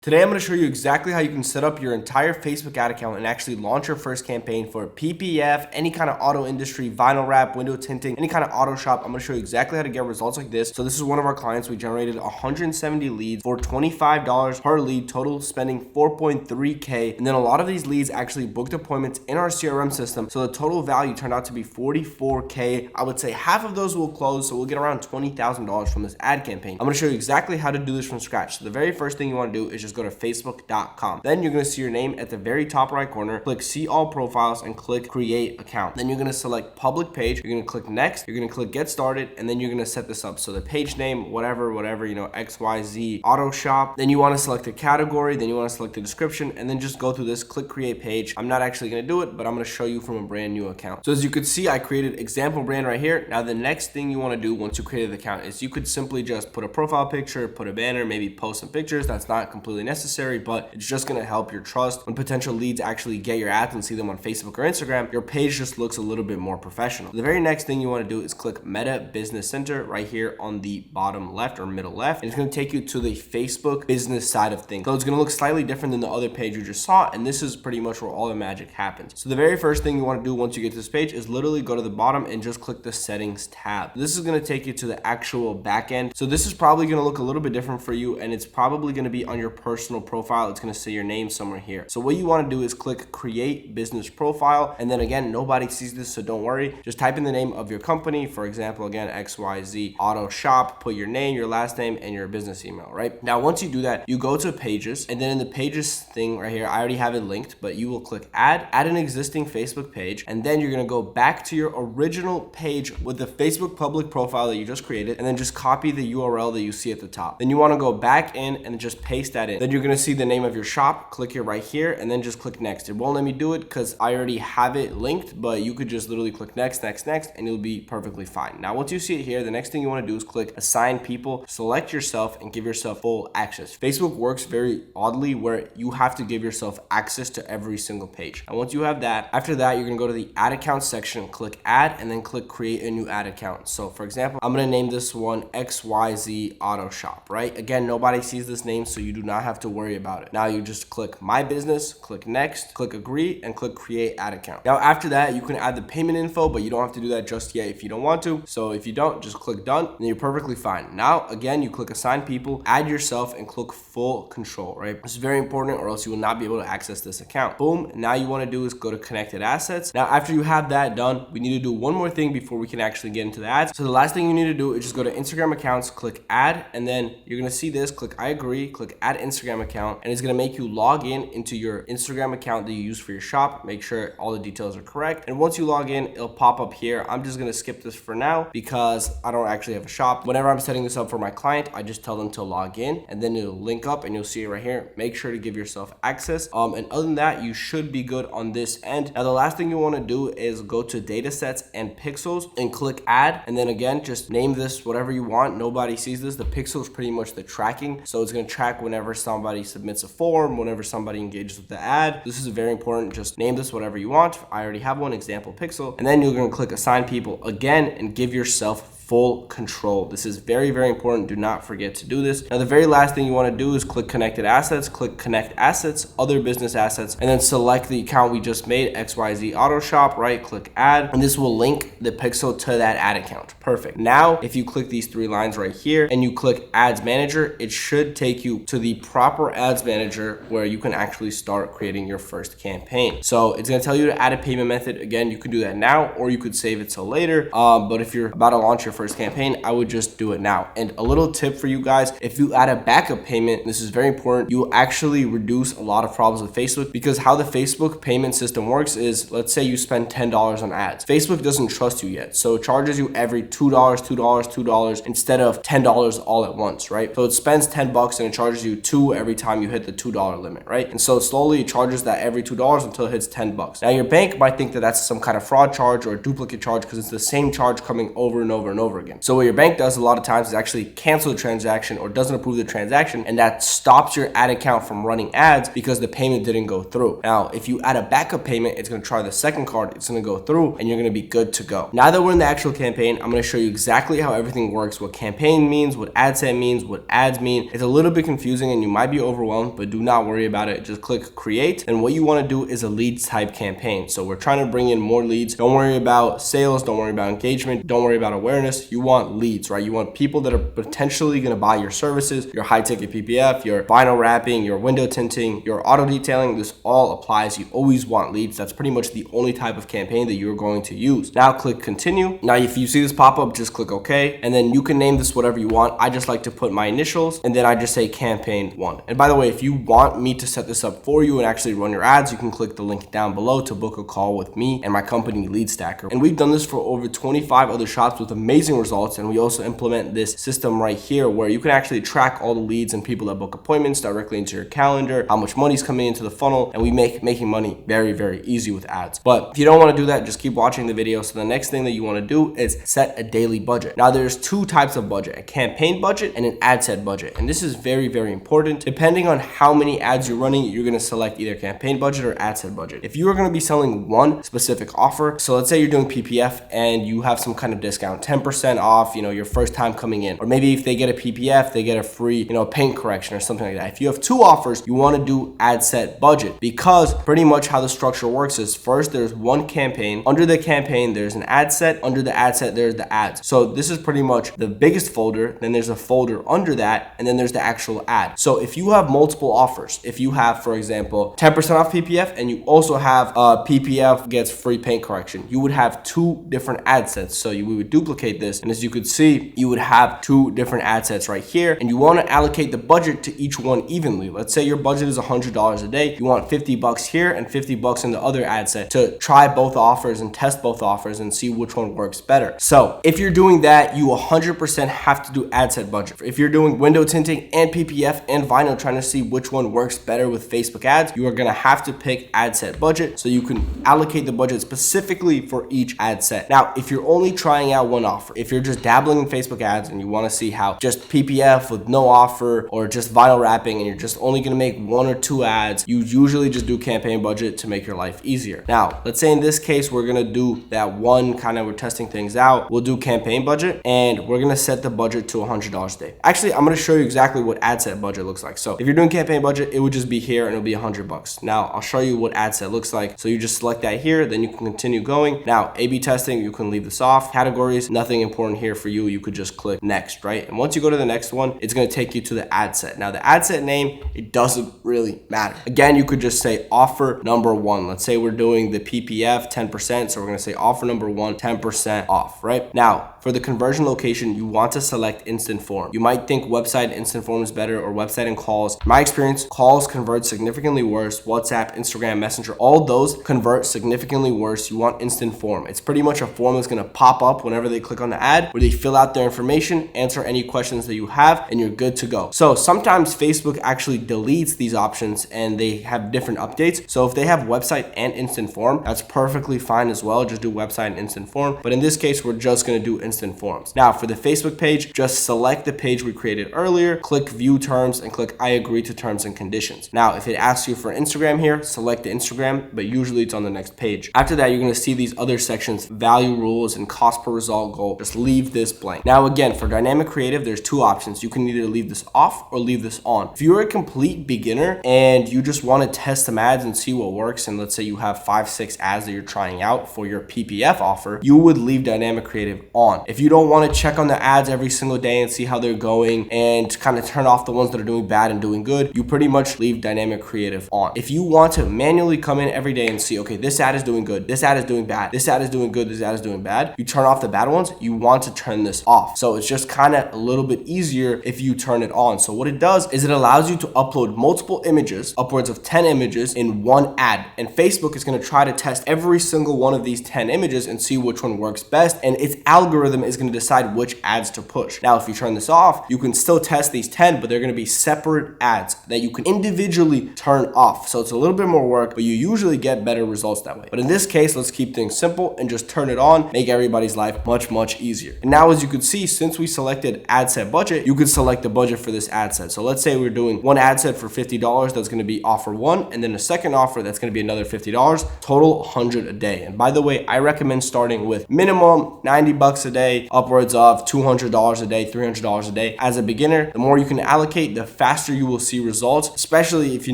Today, I'm going to show you exactly how you can set up your entire Facebook ad account and actually launch your first campaign for PPF, any kind of auto industry, vinyl wrap, window tinting, any kind of auto shop. I'm going to show you exactly how to get results like this. So this is one of our clients. We generated 170 leads for $25 per lead, total spending 4.3K. And then a lot of these leads actually booked appointments in our CRM system. So the total value turned out to be 44K. I would say half of those will close. So we'll get around $20,000 from this ad campaign. I'm going to show you exactly how to do this from scratch. So the very first thing you want to do is just go to facebook.com. Then you're going to see your name at the very top right corner. Click see all profiles and click create account. Then you're going to select public page. You're going to click next. You're going to click get started, and then you're going to set this up. So the page name, whatever, XYZ auto shop. Then you want to select a category. Then you want to select the description, and then just go through this, click create page. I'm not actually going to do it, but I'm going to show you from a brand new account. So as you can see, I created example brand right here. Now the next thing you want to do once you created the account is you could simply just put a profile picture, put a banner, maybe post some pictures. That's not completely necessary, but it's just going to help your trust when potential leads actually get your ads and see them on Facebook or Instagram. Your page just looks a little bit more professional. The very next thing you want to do is click Meta Business Center right here on the bottom left or middle left, and it's going to take you to the Facebook business side of things. So it's going to look slightly different than the other page you just saw, and this is pretty much where all the magic happens. So the very first thing you want to do once you get to this page is literally go to the bottom and just click the settings tab. This is going to take you to the actual back end. So this is probably going to look a little bit different for you, and it's probably going to be on your personal profile. It's going to say your name somewhere here. So what you want to do is click create business profile, and then again, nobody sees this, so don't worry. Just type in the name of your company. For example, again, XYZ auto shop, put your name, your last name, and your business email. Right now, once you do that, you go to pages, and then in the pages thing right here, I already have it linked, but you will click add an existing Facebook page, and then you're going to go back to your original page with the Facebook public profile that you just created, and then just copy the URL that you see at the top. Then you want to go back in and just paste that in. Then you're going to see the name of your shop, click it right here, and then just click next. It won't let me do it because I already have it linked, but you could just literally click next, and it'll be perfectly fine. Now, once you see it here, the next thing you want to do is click assign people, select yourself, and give yourself full access. Facebook works very oddly where you have to give yourself access to every single page. And once you have that, after that, you're going to go to the ad account section, click add, and then click create a new ad account. So for example, I'm going to name this one XYZ auto shop, right? Again, nobody sees this name, so you do not have to worry about it. Now you just click my business, click next, click agree, and click create ad account. Now after that, you can add the payment info, but you don't have to do that just yet if you don't want to. So if you don't, just click done, and you're perfectly fine. Now again, you click assign people, add yourself, and click full control, right? This is very important, or else you will not be able to access this account. Boom. Now you want to do is go to connected assets. Now after you have that done, we need to do one more thing before we can actually get into the ads. So the last thing you need to do is just go to Instagram accounts, click add, and then you're going to see this, click I agree, click add Instagram account, and it's going to make you log in into your Instagram account that you use for your shop. Make sure all the details are correct. And once you log in, it'll pop up here. I'm just going to skip this for now because I don't actually have a shop. Whenever I'm setting this up for my client, I just tell them to log in, and then it'll link up and you'll see it right here. Make sure to give yourself access. And other than that, you should be good on this end. Now, the last thing you want to do is go to data sets and pixels and click add. And then again, just name this whatever you want. Nobody sees this. The pixel is pretty much the tracking. So it's going to track whenever somebody submits a form, whenever somebody engages with the ad. This is very important. Just name this whatever you want. I already have one, example pixel. And then you're going to click assign people again and give yourself full control. This is very, very important. Do not forget to do this. Now, the very last thing you want to do is click connected assets, click connect assets, other business assets, and then select the account we just made, XYZ auto shop, right? Click add, and this will link the pixel to that ad account. Perfect. Now, if you click these three lines right here and you click ads manager, it should take you to the proper ads manager where you can actually start creating your first campaign. So it's going to tell you to add a payment method. Again, you could do that now, or you could save it till later. But if you're about to launch your first campaign, I would just do it now. And a little tip for you guys, if you add a backup payment, this is very important, you will actually reduce a lot of problems with Facebook, because how the Facebook payment system works is, let's say you spend $10 on ads. Facebook doesn't trust you yet, so it charges you every $2 instead of $10 all at once, right? So it spends $10 and it charges you $2 every time you hit the $2 limit, right? And so slowly it charges that every $2 until it hits $10. Now your bank might think that that's some kind of fraud charge or a duplicate charge because it's the same charge coming over and over and over over again. So what your bank does a lot of times is actually cancel the transaction or doesn't approve the transaction, and that stops your ad account from running ads because the payment didn't go through. Now, if you add a backup payment, it's going to try the second card, it's going to go through, and you're going to be good to go. Now that we're in the actual campaign, I'm going to show you exactly how everything works, what campaign means, what ad set means, what ads mean. It's a little bit confusing and you might be overwhelmed, but do not worry about it. Just click create, and what you want to do is a leads type campaign. So we're trying to bring in more leads. Don't worry about sales, don't worry about engagement, don't worry about awareness. You want leads, right? You want people that are potentially going to buy your services, your high ticket PPF, your vinyl wrapping, your window tinting, your auto detailing. This all applies. You always want leads. That's pretty much the only type of campaign that you're going to use. Now click continue. Now if you see this pop up, just click OK, and then you can name this whatever you want. I just like to put my initials, and then I just say campaign 1. And by the way, if you want me to set this up for you and actually run your ads, you can click the link down below to book a call with me and my company Lead Stacker. And we've done this for over 25 other shops with amazing results. And we also implement this system right here where you can actually track all the leads and people that book appointments directly into your calendar, how much money's coming into the funnel, and we make making money very, very easy with ads. But if you don't want to do that, just keep watching the video. So the next thing that you want to do is set a daily budget. Now there's two types of budget, a campaign budget and an ad set budget. And this is very, very important. Depending on how many ads you're running, you're going to select either campaign budget or ad set budget. If you are going to be selling one specific offer, so let's say you're doing PPF and you have some kind of discount, 10% off, your first time coming in, or maybe if they get a PPF, they get a free, paint correction or something like that. If you have two offers, you want to do ad set budget, because pretty much how the structure works is first there's one campaign. Under the campaign, there's an ad set. Under the ad set, there's the ads. So this is pretty much the biggest folder. Then there's a folder under that, and then there's the actual ad. So if you have multiple offers, if you have, for example, 10% off PPF, and you also have PPF gets free paint correction, you would have two different ad sets. So we would duplicate this, and as you could see, you would have two different ad sets right here, and you want to allocate the budget to each one evenly. Let's say your budget is $100 a day. You want $50 here and $50 in the other ad set to try both offers and test both offers and see which one works better. So if you're doing that, you 100% have to do ad set budget. If you're doing window tinting and PPF and vinyl, trying to see which one works better with Facebook ads, you are going to have to pick ad set budget so you can allocate the budget specifically for each ad set. Now, if you're only trying out one offer, if you're just dabbling in Facebook ads and you want to see how just PPF with no offer or just vinyl wrapping and you're just only going to make one or two ads, you usually just do campaign budget to make your life easier. Now, let's say in this case, we're going to do that one we're testing things out. We'll do campaign budget and we're going to set the budget to $100 a day. Actually, I'm going to show you exactly what ad set budget looks like. So if you're doing campaign budget, it would just be here and it'll be $100. Now I'll show you what ad set looks like. So you just select that here, then you can continue going. Now, A/B testing, you can leave this off. Categories, nothing important here for you. You could just click next, right? And once you go to the next one, it's going to take you to the ad set. Now the ad set name, it doesn't really matter. Again, you could just say offer number 1. Let's say we're doing the PPF 10%. So we're going to say offer number 1, 10% off, right? Now, for the conversion location, you want to select instant form. You might think website instant form is better or website and calls. In my experience, calls convert significantly worse. WhatsApp, Instagram, Messenger, all those convert significantly worse. You want instant form. It's pretty much a form that's going to pop up whenever they click on the ad, where they fill out their information, answer any questions that you have, and you're good to go. So sometimes Facebook actually deletes these options and they have different updates. So if they have website and instant form, that's perfectly fine as well. Just do website and instant form. But in this case, we're just going to do instant forms. Now for the Facebook page, just select the page we created earlier, click view terms and click I agree to terms and conditions. Now, if it asks you for Instagram here, select the Instagram, but usually it's on the next page. After that, you're going to see these other sections, value rules and cost per result goal. Just leave this blank. Now, again, for dynamic creative, there's two options. You can either leave this off or leave this on. If you're a complete beginner and you just want to test some ads and see what works, and let's say you have 5-6 ads that you're trying out for your PPF offer, you would leave dynamic creative on. If you don't want to check on the ads every single day and see how they're going and kind of turn off the ones that are doing bad and doing good, you pretty much leave dynamic creative on. If you want to manually come in every day and see, okay, this ad is doing good, this ad is doing bad, this ad is doing good, this ad is doing bad, you turn off the bad ones, you want to turn this off. So it's just kind of a little bit easier if you turn it on. So what it does is it allows you to upload multiple images, upwards of 10 images in one ad. And Facebook is going to try to test every single one of these 10 images and see which one works best. And its algorithm algorithm is going to decide which ads to push. Now, if you turn this off, you can still test these 10, but they're going to be separate ads that you can individually turn off. So it's a little bit more work, but you usually get better results that way. But in this case, let's keep things simple and just turn it on, make everybody's life much easier. And now, as you can see, since we selected ad set budget, you could select the budget for this ad set. So let's say we're doing one ad set for $50. That's going to be offer one, and then a second offer that's going to be another $50, total $100 a day. And by the way, I recommend starting with minimum $90 a day, upwards of $200 a day, $300 a day. As a beginner, the more you can allocate, the faster you will see results, especially if you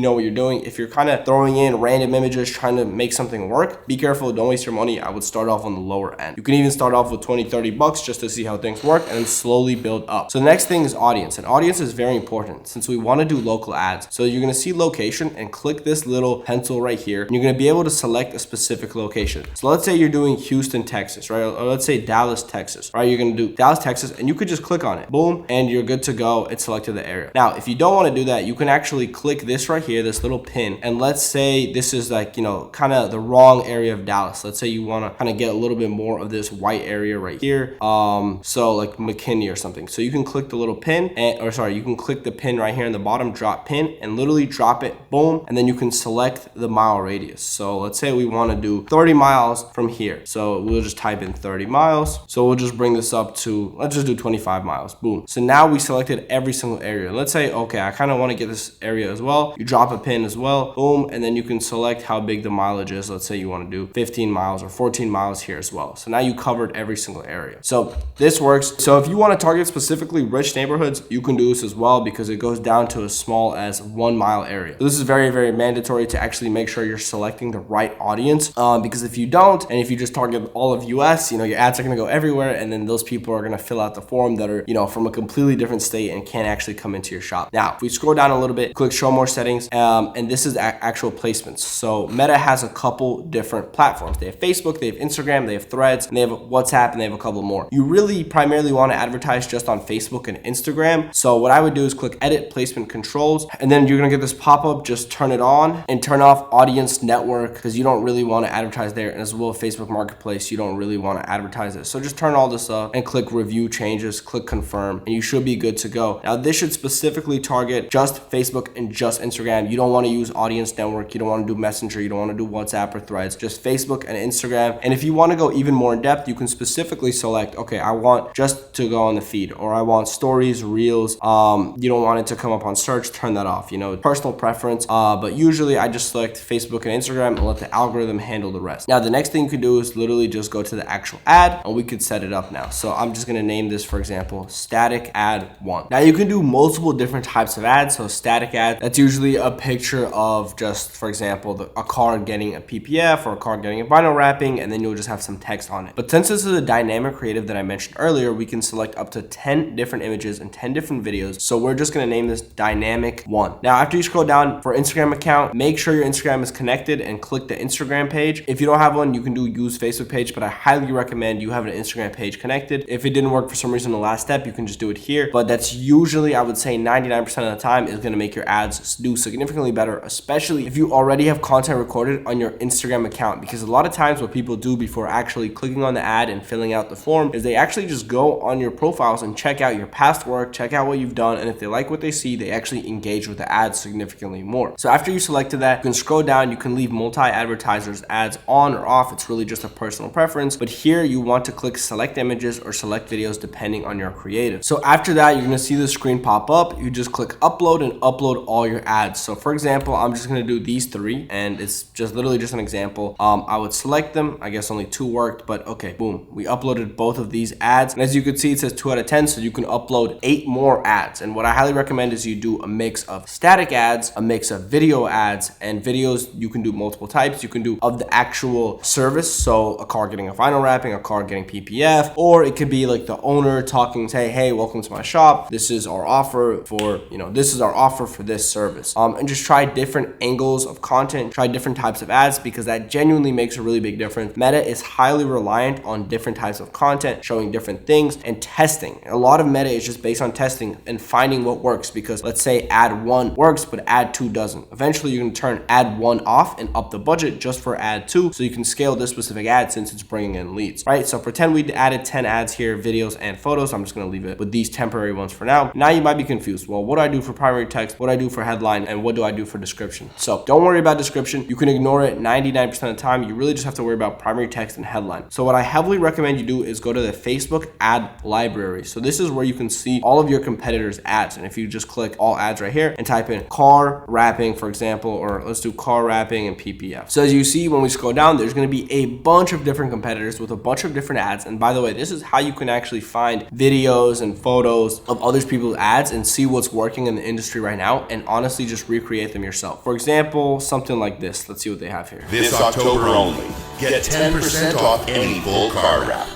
know what you're doing. If you're kind of throwing in random images, trying to make something work, be careful, don't waste your money. I would start off on the lower end. You can even start off with 20, 30 bucks just to see how things work and then slowly build up. So the next thing is audience, and audience is very important since we want to do local ads. So you're going to see location and click this little pencil right here, and you're going to be able to select a specific location. So let's say you're doing Houston, Texas, right? Or let's say Dallas, Texas, right? You're going to do Dallas, Texas, and you could just click on it, boom, and you're good to go. It's selected the area. Now, if you don't want to do that, you can actually click this right here, this little pin, and let's say this is like, you know, kind of the wrong area of Dallas. Let's say you want to kind of get a little bit more of this white area right here. So like McKinney or something. So you can click the little pin, you can click the pin right here in the bottom, drop pin, and literally drop it, boom, and then you can select the mile radius. So let's say we want to do 30 miles from here. So we'll just type in 30 miles. So we'll just bring this up to, let's just do 25 miles, boom. So now we selected every single area. Let's say, okay, I kind of want to get this area as well. You drop a pin as well, boom, and then you can select how big the mileage is. Let's say you want to do 15 miles or 14 miles here as well. So now you covered every single area. So this works. So if you want to target specifically rich neighborhoods, you can do this as well because it goes down to as small as 1 mile area. So this is very mandatory to actually make sure you're selecting the right audience, because if you don't, and if you just target all of US, you know, your ads are going to go everywhere, and then those people are going to fill out the form that are, you know, from a completely different state and can't actually come into your shop. Now, if we scroll down a little bit, click show more settings, and this is actual placements. So Meta has a couple different platforms. They have Facebook, they have Instagram, they have Threads, and they have WhatsApp, and they have a couple more. You really primarily want to advertise just on Facebook and Instagram. So what I would do is click edit placement controls, and then you're going to get this pop-up, just turn it on and turn off audience network because you don't really want to advertise there, and as well Facebook Marketplace, you don't really want to advertise it. So just turn all this up and click review changes, click confirm, and you should be good to go. Now this should specifically target just Facebook and just Instagram. You don't want to use audience network, you don't want to do Messenger, you don't want to do WhatsApp or Threads, just Facebook and Instagram. And if you want to go even more in depth, you can specifically select, okay, I want just to go on the feed, or I want stories, reels. You don't want it to come up on search, turn that off, you know, personal preference. But usually I just select Facebook and Instagram and let the algorithm handle the rest. Now the next thing you could do is literally just go to the actual ad, and we could set it up now. So I'm just going to name this, for example, static ad 1. Now you can do multiple different types of ads. So static ad, that's usually a picture of just, for example, a card getting a PPF or a card getting a vinyl wrapping, and then you'll just have some text on it. But since this is a dynamic creative that I mentioned earlier, we can select up to 10 different images and 10 different videos. So we're just going to name this dynamic 1. Now after you scroll down for Instagram account, make sure your Instagram is connected and click the Instagram page. If you don't have one, you can do use Facebook page, but I highly recommend you have an Instagram page connected. If it didn't work for some reason in the last step, you can just do it here. But that's usually, I would say 99% of the time, is going to make your ads do significantly better, especially if you already have content recorded on your Instagram account. Because a lot of times what people do before actually clicking on the ad and filling out the form is they actually just go on your profiles and check out your past work, check out what you've done, and if they like what they see, they actually engage with the ads significantly more. So after you selected that, you can scroll down, you can leave multi-advertisers ads on or off. It's really just a personal preference, but here you want to click select images or select videos depending on your creative. So after that, you're going to see the screen pop up. You just click upload and upload all your ads. So for example, I'm just going to do these 3, and it's just literally just an example. I would select them. I guess only 2 worked, but okay, boom, we uploaded both of these ads, and as you can see, it says 2 out of 10, so you can upload 8 more ads. And what I highly recommend is you do a mix of static ads, a mix of video ads, and videos you can do multiple types. You can do of the actual service, so a card getting a vinyl wrapping, a card getting PPF, or it could be like the owner talking, say, hey, welcome to my shop, this is our offer for, you know, this is our offer for this service. And just try different angles of content, try different types of ads, because that genuinely makes a really big difference. Meta is highly reliant on different types of content, showing different things, and testing. A lot of Meta is just based on testing and finding what works, because let's say ad 1 works but ad 2 doesn't. Eventually you can turn ad 1 off and up the budget just for ad 2, so you can scale this specific ad since it's bringing in leads, right? So pretend we added 10 ads here, videos and photos. I'm just going to leave it with these temporary ones for now. Now you might be confused. Well, what do I do for primary text? What do I do for headline? And what do I do for description? So don't worry about description. You can ignore it 99% of the time. You really just have to worry about primary text and headline. So what I heavily recommend you do is go to the Facebook ad library. So this is where you can see all of your competitors' ads. And if you just click all ads right here and type in car wrapping, for example, or let's do car wrapping and PPF. So as you see, when we scroll down, there's going to be a bunch of different competitors with a bunch of different ads. And by the way, this is how you can actually find videos and photos of other people's ads and see what's working in the industry right now and honestly just recreate them yourself. For example, something like this. Let's see what they have here. This October only, get 10% off any full car wrap.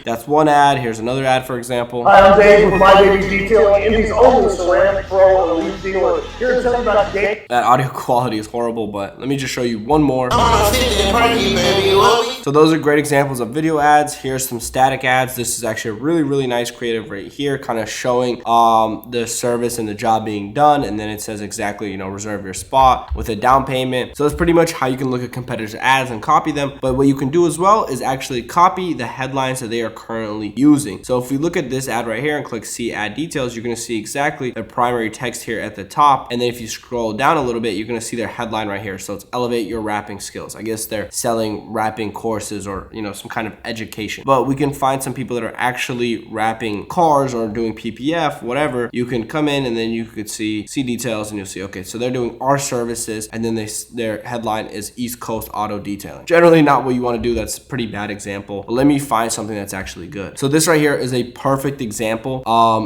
That's one ad. Here's another ad, for example. Hi, I'm Dave with My Baby Detailing, Indies only ceramic pro elite dealer. Here to tell you about Dave. That audio quality is horrible, but let me just show you one more. So those are great examples of video ads. Here's some static ads. This is actually a really nice creative right here, kind of showing the service and the job being done. And then it says exactly, reserve your spot with a down payment. So that's pretty much how you can look at competitors' ads and copy them. But what you can do as well is actually copy the headlines that they are currently using. So if we look at this ad right here and click see ad details, you're going to see exactly the primary text here at the top. And then if you scroll down a little bit, you're going to see their headline right here. So it's elevate your wrapping skills. I guess they're selling wrapping courses or some kind of education. But we can find some people that are actually wrapping cars or doing PPF, whatever. You can come in and then you could see details and you'll see, okay, so they're doing our services, and then their headline is East Coast Auto Detailing. Generally not what you want to do. That's a pretty bad example. But let me find something that's actually good. So this right here is a perfect example.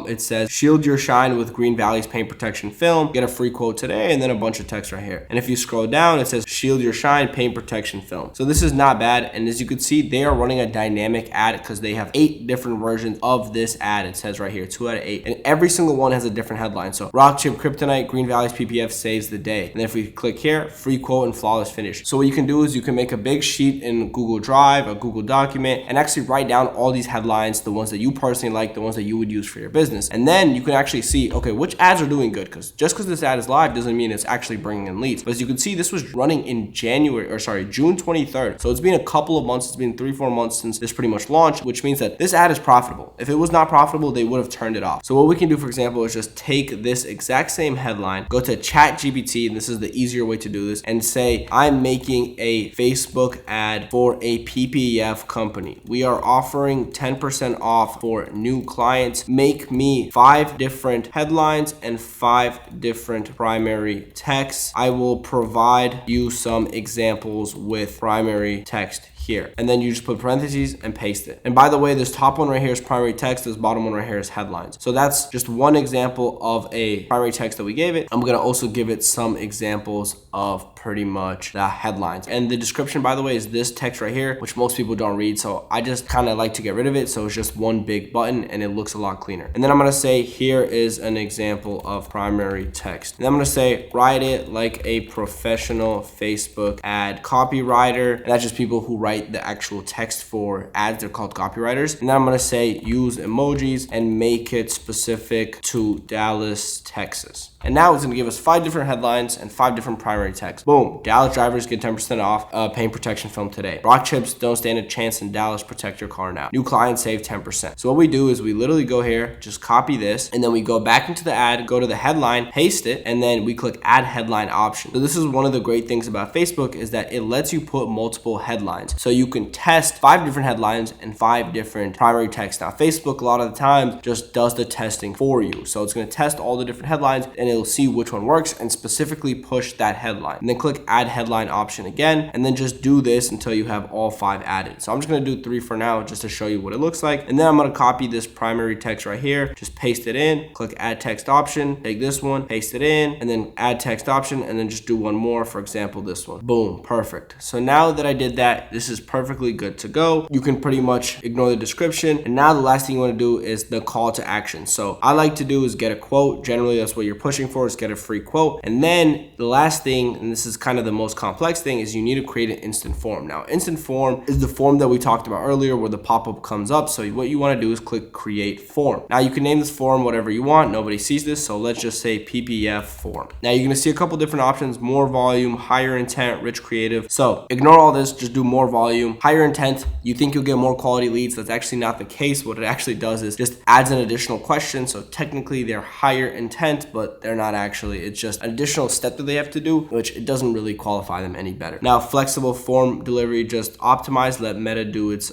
It says shield your shine with Green Valley's paint protection film. Get a free quote today, and then a bunch of text right here. And if you scroll down, it says shield your shine paint protection film. So this is not bad. And as you can see, they are running a dynamic ad because they have 8 different versions of this ad. It says right here 2 out of 8, and every single one has a different headline. So rock chip kryptonite, Green Valley's PPF saves the day. And then if we click here, free quote and flawless finish. So what you can do is you can make a big sheet in Google Drive, a Google document, and actually write down all these headlines, the ones that you personally like, the ones that you would use for your business. And then you can actually see, okay, which ads are doing good, because just because this ad is live doesn't mean it's actually bringing in leads. But as you can see, this was running in June 23rd. So it's been a couple of months. It's been 3-4 months since this pretty much launched, which means that this ad is profitable. If it was not profitable, they would have turned it off. So what we can do, for example, is just take this exact same headline, go to ChatGPT, and this is the easier way to do this, and say, I'm making a Facebook ad for a PPF company. We are offering 10% off for new clients. Make me 5 different headlines and 5 different primary texts. I will provide you some examples with primary text here. And then you just put parentheses and paste it. And by the way, this top one right here is primary text. This bottom one right here is headlines. So that's just one example of a primary text that we gave it. I'm going to also give it some examples of pretty much the headlines. And the description, by the way, is this text right here, which most people don't read. So I just kind of like to get rid of it. So it's just one big button and it looks a lot cleaner. And then I'm going to say, here is an example of primary text. And I'm going to say, write it like a professional Facebook ad copywriter. And that's just people who write the actual text for ads. They're called copywriters. And then I'm going to say, use emojis and make it specific to Dallas, Texas. And now it's going to give us 5 different headlines and 5 different primary texts. Boom. Dallas drivers get 10% off paint protection film today. Rock chips don't stand a chance in Dallas. Protect your car now. New clients save 10%. So what we do is we literally go here, just copy this, and then we go back into the ad, go to the headline, paste it, and then we click add headline option. So this is one of the great things about Facebook is that it lets you put multiple headlines. So you can test 5 different headlines and 5 different primary texts. Now Facebook a lot of the time just does the testing for you. So it's going to test all the different headlines and it'll see which one works and specifically push that headline. And then click add headline option again, and then just do this until you have all 5 added. So I'm just going to do 3 for now just to show you what it looks like. And then I'm going to copy this primary text right here, just paste it in, click add text option, take this one, paste it in, and then add text option, and then just do one more, for example, this one. Boom, perfect. So now that I did that, this is perfectly good to go. You can pretty much ignore the description. And now the last thing you want to do is the call to action. So I like to do is get a quote. Generally, that's what you're pushing pushing for is get a free quote. And then the last thing, and this is kind of the most complex thing, is you need to create an instant form. Now, instant form is the form that we talked about earlier where the pop-up comes up. So what you want to do is click create form. Now you can name this form whatever you want. Nobody sees this. So let's just say PPF form. Now you're going to see a couple different options: more volume, higher intent, rich creative. So ignore all this, just do more volume. Higher intent, you think you'll get more quality leads. That's actually not the case. What it actually does is just adds an additional question. So technically they're higher intent, but they're not actually. It's just an additional step that they have to do, which it doesn't really qualify them any better. Now, flexible form delivery, just optimize, let Meta do its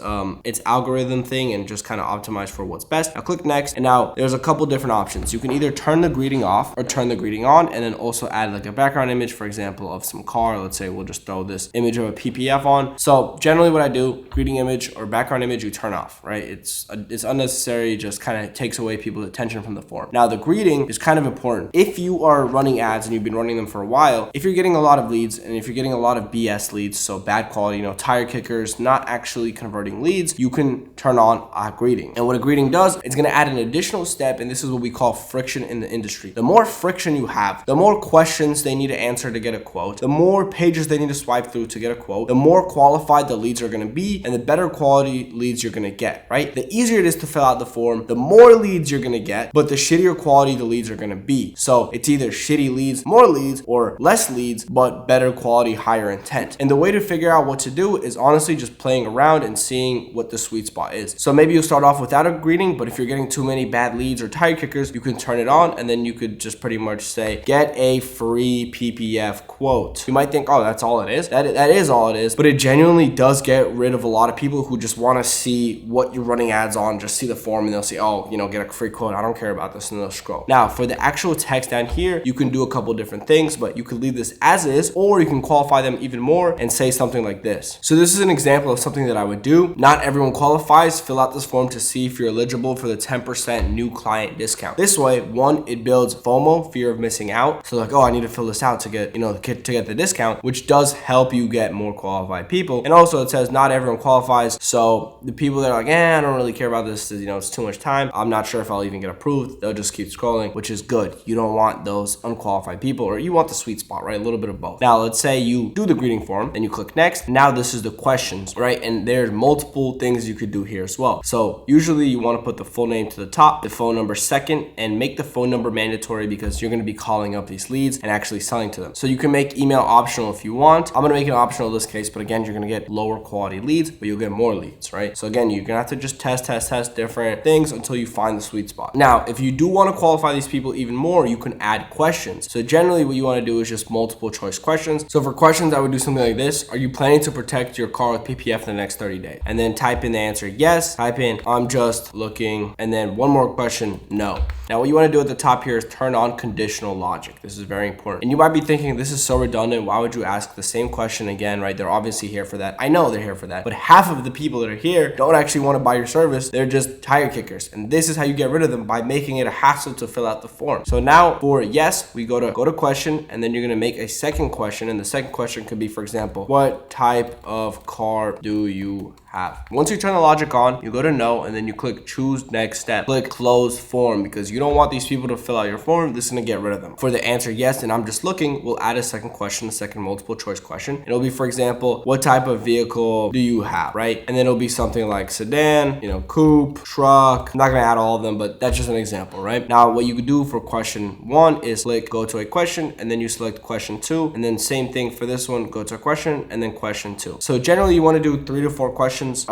algorithm thing and just kind of optimize for what's best. Now click next, and now there's a couple different options. You can either turn the greeting off or turn the greeting on, and then also add like a background image, for example, of some car. Let's say we'll just throw this image of a PPF on. So generally what I do, greeting image or background image, you turn off, right? It's unnecessary, just kind of takes away people's attention from the form. Now the greeting is kind of important. If you are running ads and you've been running them for a while, if you're getting a lot of leads and if you're getting a lot of BS leads, so bad quality, tire kickers, not actually converting leads, you can turn on a greeting. And what a greeting does, it's going to add an additional step, and this is what we call friction in the industry. The more friction you have, the more questions they need to answer to get a quote, the more pages they need to swipe through to get a quote, the more qualified the leads are going to be, and the better quality leads you're going to get, right? The easier it is to fill out the form, the more leads you're going to get, but the shittier quality the leads are going to be. So it's either shitty leads, more leads, or less leads, but better quality, higher intent. And the way to figure out what to do is honestly just playing around and seeing what the sweet spot is. So maybe you'll start off without a greeting, but if you're getting too many bad leads or tire kickers, you can turn it on, and then you could just pretty much say, get a free PPF quote. You might think, oh, that's all it is. That is all it is, but it genuinely does get rid of a lot of people who just want to see what you're running ads on, just see the form, and they'll say, oh, get a free quote. I don't care about this, and they'll scroll. Now, for the actual text down here, you can do a couple different things, but you could leave this as is, or you can qualify them even more and say something like this. So this is an example of something that I would do. Not everyone qualifies. Fill out this form to see if you're eligible for the 10% new client discount. This way, one, it builds FOMO, fear of missing out. So like, oh, I need to fill this out to get, to get the discount, which does help you get more qualified people. And also it says not everyone qualifies. So the people that are like, I don't really care about this, it's too much time, I'm not sure if I'll even get approved, they'll just keep scrolling, which is good. You don't want those unqualified people, or you want the sweet spot, right? A little bit of both. Now, let's say you do the greeting form and you click next. Now this is the questions, right? And there's multiple things you could do here as well. So usually you want to put the full name to the top, the phone number second, and make the phone number mandatory because you're going to be calling up these leads and actually selling to them. So you can make email optional if you want. I'm going to make it optional in this case, but again, you're going to get lower quality leads, but you'll get more leads, right? So again, you're going to have to just test different things until you find the sweet spot. Now, if you do want to qualify these people even more, you can add questions. So generally what you want to do is just multiple choice questions. So for questions, I would do something like this. Are you planning to protect your car with PPF in the next 30 days? And then type in the answer yes, type in I'm just looking, and then one more question, no. Now what you want to do at the top here is turn on conditional logic. This is very important. And you might be thinking, this is so redundant. Why would you ask the same question again, right? They're obviously here for that. I know they're here for that, but half of the people that are here don't actually want to buy your service. They're just tire kickers. And this is how you get rid of them, by making it a hassle to fill out the form. So now for yes, we go to question, and then you're going to make a second question. And the second question could be, for example, what type of car do you have? Once you turn the logic on, you go to no, and then you click choose next step. Click close form, because you don't want these people to fill out your form. This is going to get rid of them. For the answer yes, and I'm just looking, we'll add a second question, a second multiple choice question. It'll be, for example, what type of vehicle do you have, right? And then it'll be something like sedan, coupe, truck. I'm not going to add all of them, but that's just an example, right? Now, what you could do for question one is click go to a question, and then you select question two, and then same thing for this one, go to a question, and then question two. So generally you want to do 3 to 4 questions.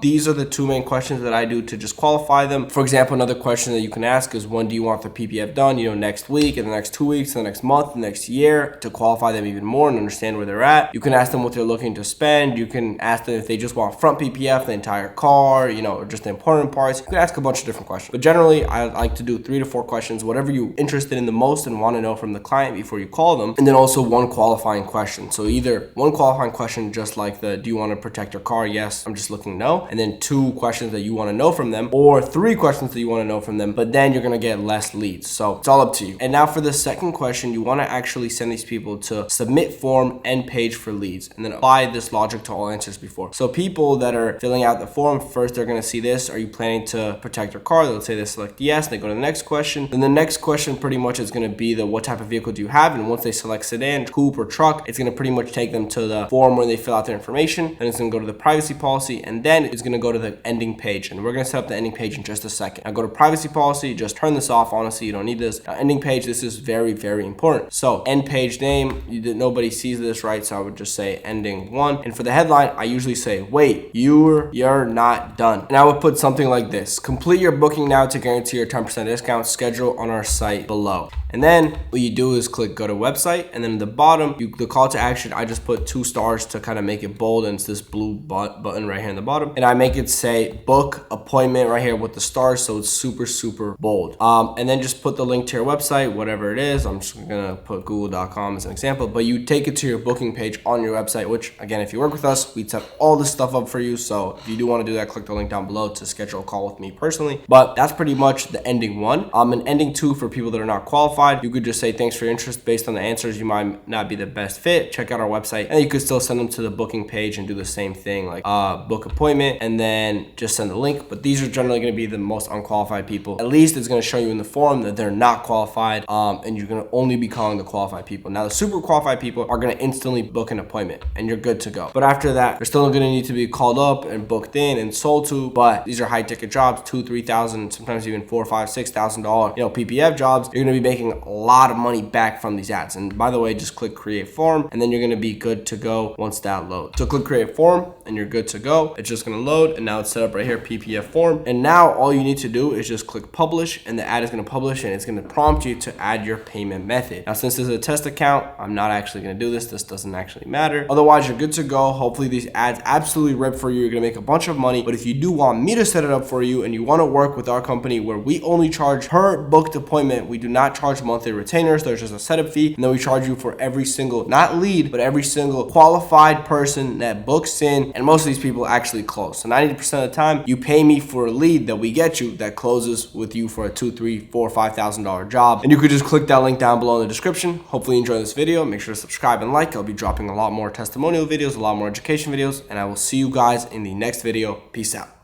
These are the 2 main questions that I do to just qualify them. For example, another question that you can ask is, when do you want the PPF done? Next week, in the next 2 weeks, in the next month, the next year, to qualify them even more and understand where they're at. You can ask them what they're looking to spend. You can ask them if they just want front PPF, the entire car, or just the important parts. You can ask a bunch of different questions. But generally, I like to do 3 to 4 questions, whatever you're interested in the most and want to know from the client before you call them. And then also 1 qualifying question. So either 1 qualifying question, just like the, do you want to protect your car? Yes, I'm just looking, no. And then 2 questions that you want to know from them, or 3 questions that you want to know from them, but then you're going to get less leads. So it's all up to you. And now for the second question, you want to actually send these people to submit form end page for leads, and then apply this logic to all answers before. So people that are filling out the form, first they're going to see this, are you planning to protect your car? They'll say they select yes, they go to the next question. Then the next question pretty pretty much is going to be the what type of vehicle do you have, and once they select sedan, coupe, or truck, it's going to pretty much take them to the form where they fill out their information. Then it's going to go to the privacy policy, and then it's going to go to the ending page, and we're going to set up the ending page in just a second. Now go to privacy policy, just turn this off. Honestly, you don't need this. Now, ending page, this is very, very important. So end page name, nobody sees this, right? So I would just say ending 1. And for the headline, I usually say, wait, you're not done. And I would put something like this: complete your booking now to guarantee your 10% discount. Schedule on our site below. And then what you do is click go to website, and then at the bottom, the call to action, I just put 2 stars to kind of make it bold, and it's this blue button right here in the bottom. And I make it say book appointment right here with the stars, so it's super, super bold. And then just put the link to your website, whatever it is. I'm just gonna put google.com as an example, but you take it to your booking page on your website, which again, if you work with us, we set all this stuff up for you. So if you do want to do that, click the link down below to schedule a call with me personally. But that's pretty much the ending 1. And ending 2, for people that are not qualified, you could just say thanks for your interest. Based on the answers, you might not be the best fit. Check out our website, and you could still send them to the booking page and do the same thing, like book appointment, and then just send the link. But these are generally going to be the most unqualified people. At least it's going to show you in the form that they're not qualified, and you're going to only be calling the qualified people. Now the super qualified people are going to instantly book an appointment, and you're good to go. But after that, they're still going to need to be called up and booked in and sold to. But these are high ticket jobs, $2,000, $3,000, sometimes even $4,000, $5,000, $6,000, PPF jobs. You're going to be making a lot of money back from these ads. And by the way, just click create form, and then you're going to be good to go once that loads. So click create form, and you're good to go. It's just going to load, and now it's set up right here, PPF form. And now all you need to do is just click publish, and the ad is going to publish, and it's going to prompt you to add your payment method. Now, since this is a test account, I'm not actually going to do this. This doesn't actually matter. Otherwise, you're good to go. Hopefully these ads absolutely rip for you. You're going to make a bunch of money. But if you do want me to set it up for you, and you want to work with our company where we only charge per booked appointment, we do not charge monthly retainers. There's just a setup fee, and then we charge you for every single, not lead, but every single qualified person that books in, and most of these people actually close. So 90% of the time, you pay me for a lead that we get you that closes with you for a $2,000, $3,000, $4,000, $5,000 job. And you could just click that link down below in the description. Hopefully you enjoy this video. Make sure to subscribe and like. I'll be dropping a lot more testimonial videos, a lot more education videos, and I will see you guys in the next video. Peace out.